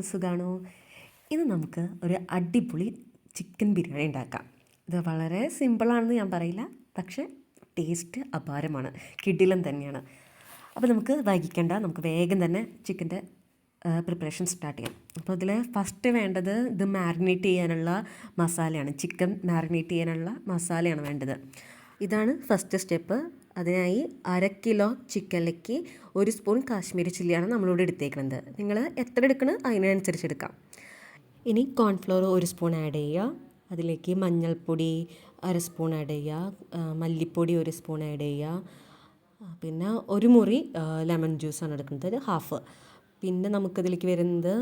എല്ലാവർക്കും സുഖമാണോ? ഇന്ന് നമുക്ക് ഒരു അടിപൊളി ചിക്കൻ ബിരിയാണി ഉണ്ടാക്കാം. ഇത് വളരെ സിമ്പിളാണെന്ന് ഞാൻ പറയില്ല, പക്ഷേ ടേസ്റ്റ് അപാരമാണ്, കിടിലൻ തന്നെയാണ്. അപ്പോൾ നമുക്ക് വൈകിക്കേണ്ട, നമുക്ക് വേഗം തന്നെ ചിക്കൻ്റെ പ്രിപ്പറേഷൻ സ്റ്റാർട്ട് ചെയ്യാം. അപ്പോൾ ഇതിൽ ഫസ്റ്റ് വേണ്ടത് ഇത് മാരിനേറ്റ് ചെയ്യാനുള്ള മസാലയാണ്. ചിക്കൻ മാരിനേറ്റ് ചെയ്യാനുള്ള മസാലയാണ് വേണ്ടത്. ഇതാണ് ഫസ്റ്റ് സ്റ്റെപ്പ്. അതിനായി 1/2 കിലോ ചിക്കനിലേക്ക് 1 സ്പൂൺ കാശ്മീരി ചില്ലിയാണ് നമ്മളിവിടെ എടുത്തേക്കുന്നത്. നിങ്ങൾ എത്ര എടുക്കണം അതിനനുസരിച്ച് എടുക്കാം. ഇനി കോൺഫ്ലോർ 1 സ്പൂൺ ആഡ് ചെയ്യുക. അതിലേക്ക് മഞ്ഞൾപ്പൊടി 1/2 സ്പൂൺ ആഡ് ചെയ്യുക. മല്ലിപ്പൊടി 1 സ്പൂൺ ആഡ് ചെയ്യുക. പിന്നെ 1 മുറി ലെമൺ ജ്യൂസാണ് എടുക്കുന്നത്, ഒരു ഹാഫ്. പിന്നെ നമുക്കതിലേക്ക് വരുന്നത്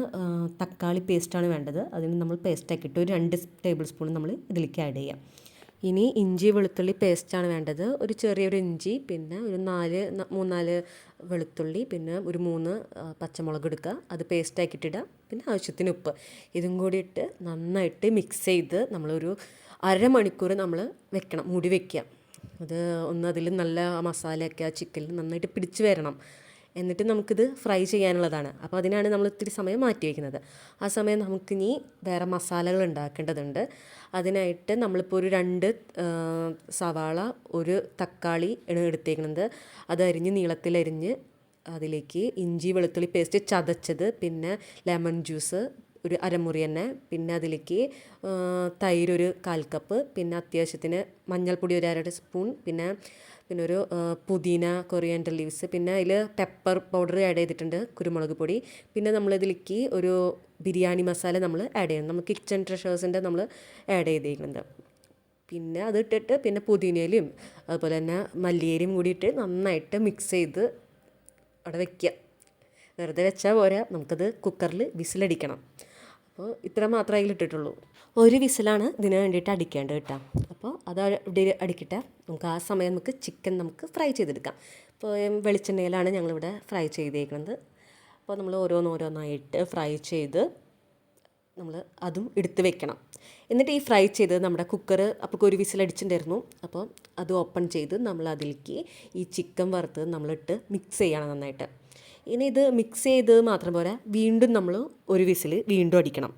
തക്കാളി പേസ്റ്റാണ് വേണ്ടത്. അതിന് നമ്മൾ പേസ്റ്റാക്കിയിട്ട് ഒരു 2 ടേബിൾ സ്പൂൺ നമ്മൾ ഇതിലേക്ക് ആഡ് ചെയ്യാം. ഇനി ഇഞ്ചി വെളുത്തുള്ളി പേസ്റ്റാണ് വേണ്ടത്. ഒരു ചെറിയൊരു ഇഞ്ചി, പിന്നെ ഒരു 3-4 വെളുത്തുള്ളി, പിന്നെ ഒരു 3 പച്ചമുളക് എടുക്കുക, അത് പേസ്റ്റാക്കിയിട്ടിടുക. പിന്നെ ആവശ്യത്തിന് ഉപ്പ്. ഇതും കൂടി ഇട്ട് നന്നായിട്ട് മിക്സ് ചെയ്ത് നമ്മളൊരു അരമണിക്കൂർ നമ്മൾ വെക്കണം, മൂടി വയ്ക്കുക. അത് ഒന്ന് അതിൽ നല്ല മസാലയൊക്കെ ആ ചിക്കനിൽ നന്നായിട്ട് പിടിച്ച് വരണം. എന്നിട്ട് നമുക്കിത് ഫ്രൈ ചെയ്യാനുള്ളതാണ്. അപ്പോൾ അതിനാണ് നമ്മൾ ഇത്തിരി സമയം മാറ്റി വയ്ക്കുന്നത്. ആ സമയം നമുക്കിനി വേറെ മസാലകൾ ഉണ്ടാക്കേണ്ടതുണ്ട്. അതിനായിട്ട് നമ്മളിപ്പോൾ ഒരു 2 സവാള, 1 തക്കാളി ആണ് എടുത്തേക്കുന്നത്. അത് നീളത്തിലരിഞ്ഞ് അതിലേക്ക് ഇഞ്ചി വെളുത്തുള്ളി പേസ്റ്റ് ചതച്ചത്, പിന്നെ ലെമൺ ജ്യൂസ് ഒരു അരമുറി തന്നെ, പിന്നെ അതിലേക്ക് തൈര് ഒരു 1/4 കപ്പ്, പിന്നെ അത്യാവശ്യത്തിന് മഞ്ഞൾപ്പൊടി ഒരു 1/2 സ്പൂൺ, പിന്നെ ഒരു പുതിന, കൊറിയാൻഡർ ലീവ്സ്, പിന്നെ അതിൽ പെപ്പർ പൗഡർ ആഡ് ചെയ്തിട്ടുണ്ട്, കുരുമുളക് പൊടി. പിന്നെ നമ്മളിതിലേക്ക് ഒരു ബിരിയാണി മസാല നമ്മൾ ആഡ് ചെയ്യണം. നമ്മൾ കിച്ചൺ ട്രഷേഴ്സിൻ്റെ നമ്മൾ ആഡ് ചെയ്തിരിക്കുന്നത്. പിന്നെ അതിട്ടിട്ട് പിന്നെ പുതിനയിലും അതുപോലെ തന്നെ മല്ലിയിലയും കൂടിയിട്ട് നന്നായിട്ട് മിക്സ് ചെയ്ത് അവിടെ വയ്ക്കുക. വെറുതെ വെച്ചാൽ പോരാ, നമുക്കത് കുക്കറിൽ വിസിലടിക്കണം. അപ്പോൾ ഇത്ര മാത്രമേ അതിലിട്ടിട്ടുള്ളൂ. 1 വിസിലാണ് ഇതിന് വേണ്ടിയിട്ട് അടിക്കേണ്ടത് കേട്ടോ. അപ്പോൾ അത് അടിക്കട്ടെ. നമുക്ക് ആ സമയം ചിക്കൻ ഫ്രൈ ചെയ്തെടുക്കാം. ഇപ്പോൾ വെളിച്ചെണ്ണയിലാണ് ഞങ്ങളിവിടെ ഫ്രൈ ചെയ്തേക്കുന്നത്. അപ്പോൾ നമ്മൾ ഓരോന്നായിട്ട് ഫ്രൈ ചെയ്ത് നമ്മൾ അതും എടുത്ത് വെക്കണം. എന്നിട്ട് ഈ ഫ്രൈ ചെയ്ത് നമ്മുടെ കുക്കർ അപ്പോൾ 1 വിസിലടിച്ചിട്ടുണ്ടായിരുന്നു. അപ്പോൾ അത് ഓപ്പൺ ചെയ്ത് നമ്മൾ അതിലേക്ക് ഈ ചിക്കൻ വറുത്ത് നമ്മളിട്ട് മിക്സ് ചെയ്യണം നന്നായിട്ട്. ഇനി ഇത് മിക്സ് ചെയ്ത് മാത്രം പോരാ, വീണ്ടും നമ്മൾ 1 വിസിൽ വീണ്ടും അടിക്കണം.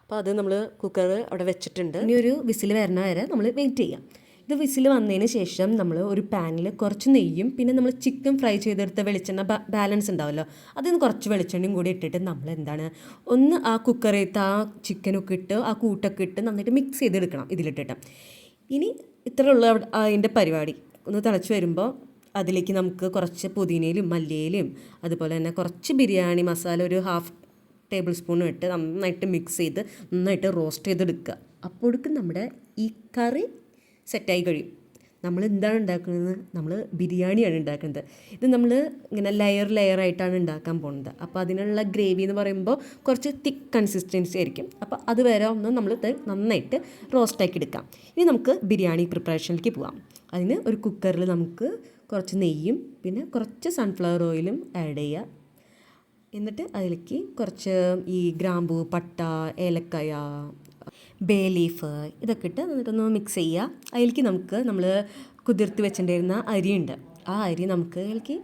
അപ്പോൾ അത് നമ്മൾ കുക്കർ അവിടെ വെച്ചിട്ടുണ്ട്. ഇനി ഒരു വിസിൽ വരണ വരെ നമ്മൾ വെയിറ്റ് ചെയ്യാം. ഇത് വിസിൽ വന്നതിന് ശേഷം നമ്മൾ ഒരു പാനിൽ കുറച്ച് നെയ്യും, പിന്നെ നമ്മൾ ചിക്കൻ ഫ്രൈ ചെയ്തെടുത്ത വെളിച്ചെണ്ണ ബാലൻസ് ഉണ്ടാവുമല്ലോ, അതിന് കുറച്ച് വെളിച്ചെണ്ണയും കൂടി ഇട്ടിട്ട് നമ്മൾ ഒന്ന് ആ കുക്കറിലത്തെ ആ ചിക്കനൊക്കെ ഇട്ട് ആ കൂട്ടൊക്കെ ഇട്ട് നന്നായിട്ട് മിക്സ് ചെയ്തെടുക്കണം ഇതിലിട്ടിട്ട്. ഇനി ഇത്രയുള്ള അതിൻ്റെ പരിപാടി. ഒന്ന് തിളച്ച് വരുമ്പോൾ അതിലേക്ക് നമുക്ക് കുറച്ച് പുതിനയിലും മല്ലിയിലും അതുപോലെ തന്നെ കുറച്ച് ബിരിയാണി മസാല ഒരു 1/2 ടേബിൾ സ്പൂണും ഇട്ട് നന്നായിട്ട് മിക്സ് ചെയ്ത് നന്നായിട്ട് റോസ്റ്റ് ചെയ്തെടുക്കുക. അപ്പോഴേക്കും നമ്മുടെ ഈ കറി സെറ്റായി കഴിയും. നമ്മൾ എന്താണ് ഉണ്ടാക്കുന്നത്? നമ്മൾ ബിരിയാണിയാണ് ഉണ്ടാക്കുന്നത്. ഇത് നമ്മൾ ഇങ്ങനെ ലെയറായിട്ടാണ് ഉണ്ടാക്കാൻ പോകുന്നത്. അപ്പോൾ അതിനുള്ള ഗ്രേവി എന്ന് പറയുമ്പോൾ കുറച്ച് തിക്ക് കൺസിസ്റ്റൻസി ആയിരിക്കും. അപ്പോൾ അത് വരെ ഒന്ന് നമ്മൾ നന്നായിട്ട് റോസ്റ്റാക്കി എടുക്കാം. ഇനി നമുക്ക് ബിരിയാണി പ്രിപ്പറേഷനിലേക്ക് പോകാം. അതിന് ഒരു കുക്കറിൽ നമുക്ക് കുറച്ച് നെയ്യും പിന്നെ കുറച്ച് സൺഫ്ലവർ ഓയിലും ആഡ് ചെയ്യുക. എന്നിട്ട് അതിലേക്ക് കുറച്ച് ഈ ഗ്രാമ്പൂ, പട്ട, ഏലക്കായ, ബേ ലീഫ് ഇതൊക്കെ ഇട്ട് എന്നിട്ടൊന്ന് മിക്സ് ചെയ്യുക. അതിലേക്ക് നമ്മൾ കുതിർത്ത് വെച്ചിട്ടുണ്ടായിരുന്ന അരിയുണ്ട്. ആ അരി നമുക്ക് അതിലേക്ക്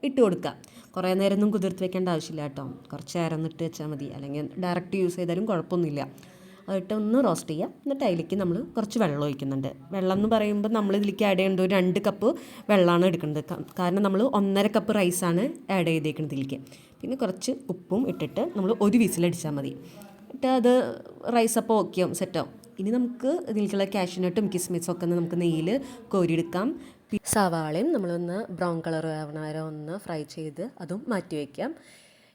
ഇട്ട് കൊടുക്കുക. കുറേ നേരമൊന്നും കുതിർത്ത് വെക്കേണ്ട ആവശ്യമില്ല കേട്ടോ. കുറച്ച് നേരം ഇട്ട് വെച്ചാൽ മതി, അല്ലെങ്കിൽ ഡയറക്റ്റ് യൂസ് ചെയ്താലും കുഴപ്പമൊന്നുമില്ല. അതിട്ട് ഒന്ന് റോസ്റ്റ് ചെയ്യുക. എന്നിട്ട് അതിലേക്ക് നമ്മൾ കുറച്ച് വെള്ളം ഒഴിക്കുന്നുണ്ട്. വെള്ളം എന്ന് പറയുമ്പോൾ നമ്മൾ ഇതിലേക്ക് ആഡ് ചെയ്യേണ്ട ഒരു 2 കപ്പ് വെള്ളമാണ് എടുക്കുന്നത്. കാരണം നമ്മൾ 1.5 കപ്പ് റൈസാണ് ആഡ് ചെയ്തേക്കുന്നത് ഇതിലേക്ക്. പിന്നെ കുറച്ച് ഉപ്പും ഇട്ടിട്ട് നമ്മൾ 1 വിസിലടിച്ചാൽ മതി. എന്നിട്ട് അത് റൈസ് അപ്പോൾ ഓക്കെയാവും, സെറ്റാവും. ഇനി നമുക്ക് ഇതിലേക്കുള്ള കാഷ്യൂനട്ടും കിസ്മിസും ഒക്കെ നമുക്ക് നെയ്യിൽ കോരിയെടുക്കാം. സവാളയും നമ്മളൊന്ന് ബ്രൗൺ കളർ ആവണ വരെ ഒന്ന് ഫ്രൈ ചെയ്ത് അതും മാറ്റി വയ്ക്കാം.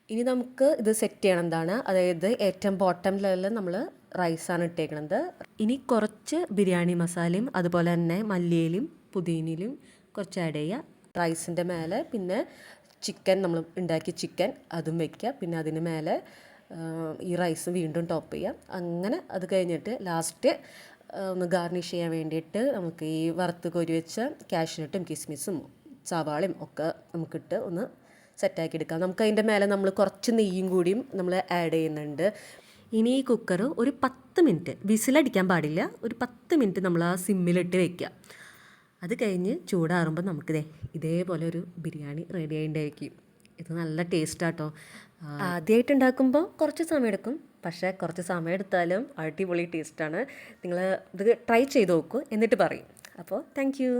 ഇനി നമുക്ക് ഇത് സെറ്റ് ചെയ്യണം. എന്താണ്, അതായത് ഏറ്റവും ബോട്ടം ലെവലിൽ നമ്മൾ റൈസാണ് ഇട്ടേക്കുന്നത്. ഇനി കുറച്ച് ബിരിയാണി മസാലയും അതുപോലെ തന്നെ മല്ലിയിലും പുതിനയിലും കുറച്ച് ആഡ് ചെയ്യുക. റൈസിൻ്റെ മേലെ പിന്നെ ചിക്കൻ നമ്മൾ ഉണ്ടാക്കിയ ചിക്കൻ അതും വയ്ക്കുക. പിന്നെ അതിന് മേലെ ഈ റൈസ് വീണ്ടും ടോപ്പ് ചെയ്യുക. അങ്ങനെ അത് കഴിഞ്ഞിട്ട് ലാസ്റ്റ് ഒന്ന് ഗാർണിഷ് ചെയ്യാൻ വേണ്ടിയിട്ട് നമുക്ക് ഈ വറുത്ത് കോരി വെച്ച കാഷ്യൂനട്ടും കിസ്മിസും സവാളയും ഒക്കെ നമുക്കിട്ട് ഒന്ന് സെറ്റാക്കി എടുക്കാം. നമുക്ക് അതിൻ്റെ മേലെ നമ്മൾ കുറച്ച് നെയ്യും കൂടിയും നമ്മൾ ആഡ് ചെയ്യുന്നുണ്ട്. ഇനി ഈ കുക്കർ ഒരു 10 മിനിറ്റ് വിസിലടിക്കാൻ പാടില്ല, ഒരു 10 മിനിറ്റ് നമ്മൾ ആ സിമ്മിലിട്ട് വെക്കുക. അത് കഴിഞ്ഞ് ചൂടാറുമ്പോൾ നമുക്കിതേപോലെ ഒരു ബിരിയാണി റെഡി ആയിട്ടുണ്ടായിരിക്കും. ഇത് നല്ല ടേസ്റ്റാട്ടോ. ആദ്യമായിട്ട് ഉണ്ടാക്കുമ്പോൾ കുറച്ച് സമയമെടുക്കും, പക്ഷേ കുറച്ച് സമയം എടുത്താലും അടിപൊളി ടേസ്റ്റാണ്. നിങ്ങൾ ഇത് ട്രൈ ചെയ്ത് നോക്കൂ, എന്നിട്ട് പറയും. അപ്പോൾ താങ്ക് യു.